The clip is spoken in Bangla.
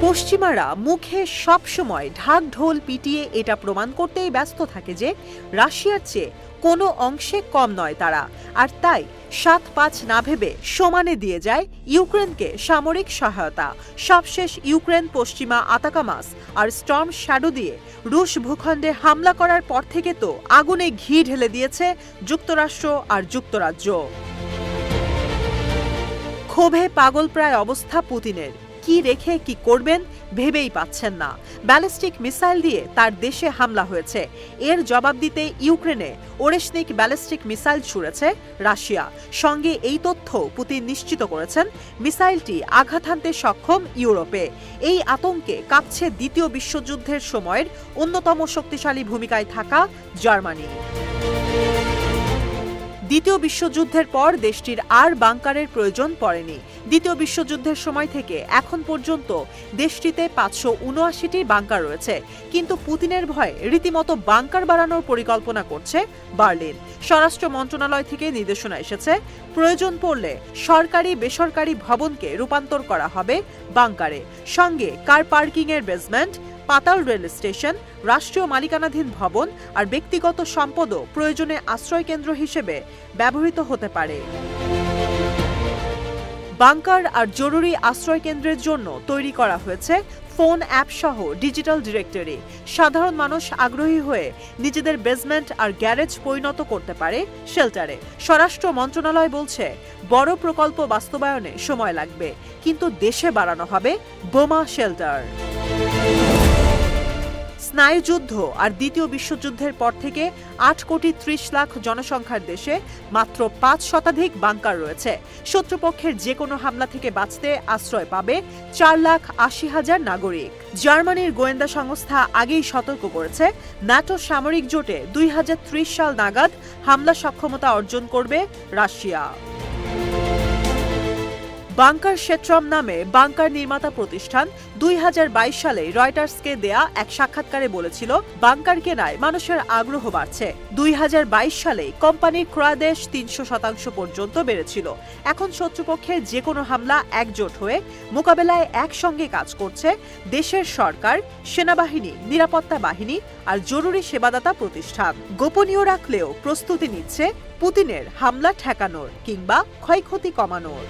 পশ্চিমারা মুখে সবসময় ঢাক ঢোল পিটিয়ে এটা প্রমাণ করতেই ব্যস্ত থাকে যে রাশিয়ার চেয়ে কোনো অংশে কম নয় তারা, আর তাই ৭-৫ না ভেবে সমানে দিয়ে যায় ইউক্রেনকে সামরিক সহায়তা। সবশেষ ইউক্রেন পশ্চিমা আতাকামাস আর স্টর্ম শ্যাডো দিয়ে রুশ ভূখণ্ডে হামলা করার পর থেকে তো আগুনে ঘি ঢেলে দিয়েছে যুক্তরাষ্ট্র আর যুক্তরাজ্য। ক্ষোভে পাগলপ্রায় অবস্থা পুতিনের। কি রেখে কি করবেন ভেবেই পাচ্ছেন না। ব্যালিস্টিক মিসাইল দিয়ে তার দেশে হামলা হয়েছে, এর জবাব দিতে ইউক্রেনে ওরেশনিক ব্যালিস্টিক মিসাইল ছুড়েছে রাশিয়া। সঙ্গে এই তথ্য পুতিন নিশ্চিত করেছেন মিসাইলটি আঘাত হানতে সক্ষম ইউরোপে। এই আতঙ্কে কাঁপছে দ্বিতীয় বিশ্বযুদ্ধের সময়ের অন্যতম শক্তিশালী ভূমিকায় থাকা জার্মানি। দ্বিতীয় বিশ্বযুদ্ধের পর দেশটির আর বাংকারের প্রয়োজন পড়েনি। দ্বিতীয় বিশ্বযুদ্ধের সময় থেকে এখন পর্যন্ত দেশটিতে ৫৭৯টি বাংকার রয়েছে, কিন্তু পুতিনের ভয়ে রীতিমতো বাংকার বাড়ানোর পরিকল্পনা করছে বার্লিন। স্বরাষ্ট্র মন্ত্রণালয় থেকে নির্দেশনা এসেছে, প্রয়োজন পড়লে সরকারি বেসরকারি ভবনকে রূপান্তর করা হবে বাংকারে। সঙ্গে কার পার্কিংয়ের বেসমেন্ট, পাতাল রেল স্টেশন, রাষ্ট্রীয় মালিকানাধীন ভবন আর ব্যক্তিগত সম্পদও প্রয়োজনে আশ্রয়কেন্দ্র হিসেবে ব্যবহৃত হতে পারে। বাংকার আর জরুরি আশ্রয়কেন্দ্রের জন্য তৈরি করা হয়েছে ফোন অ্যাপ সহ ডিজিটাল ডিরেক্টরি। সাধারণ মানুষ আগ্রহী হয়ে নিজেদের বেসমেন্ট আর গ্যারেজ পরিণত করতে পারে শেল্টারে। স্বরাষ্ট্র মন্ত্রণালয় বলছে, বড় প্রকল্প বাস্তবায়নে সময় লাগবে, কিন্তু দেশে বাড়ানো হবে বোমা শেল্টার। স্নায়ুযুদ্ধ আর দ্বিতীয় বিশ্বযুদ্ধের পর থেকে ৮,৩০,০০,০০০ জনসংখ্যার দেশে মাত্র ৫% বাংকার রয়েছে। শত্রুপক্ষের যে কোনো হামলা থেকে বাঁচতে আশ্রয় পাবে ৪,৮০,০০০ নাগরিক। জার্মানির গোয়েন্দা সংস্থা আগেই সতর্ক করেছে, ন্যাটো সামরিক জোটে ২০৩০ সাল নাগাদ হামলা সক্ষমতা অর্জন করবে রাশিয়া। বাংকার শেট্রম নামে বাংকার নির্মাতা প্রতিষ্ঠান ২০২২ সালে রয়টার্সকে দেয়া এক সাক্ষাৎকারে বলেছিল, বাংকার কেনায় মানুষের আগ্রহ বাড়ছে। ২০২২ সালে কোম্পানির ক্রয়াদেশ ৩০০% পর্যন্ত বেড়েছিল। এখন শত্রুপক্ষের যে কোনো হামলা একজোট হয়ে মোকাবেলায় একসঙ্গে কাজ করছে দেশের সরকার, সেনাবাহিনী, নিরাপত্তা বাহিনী আর জরুরি সেবাদাতা প্রতিষ্ঠান। গোপনীয় রাখলেও প্রস্তুতি নিচ্ছে পুতিনের হামলা ঠেকানোর কিংবা ক্ষয়ক্ষতি কমানোর।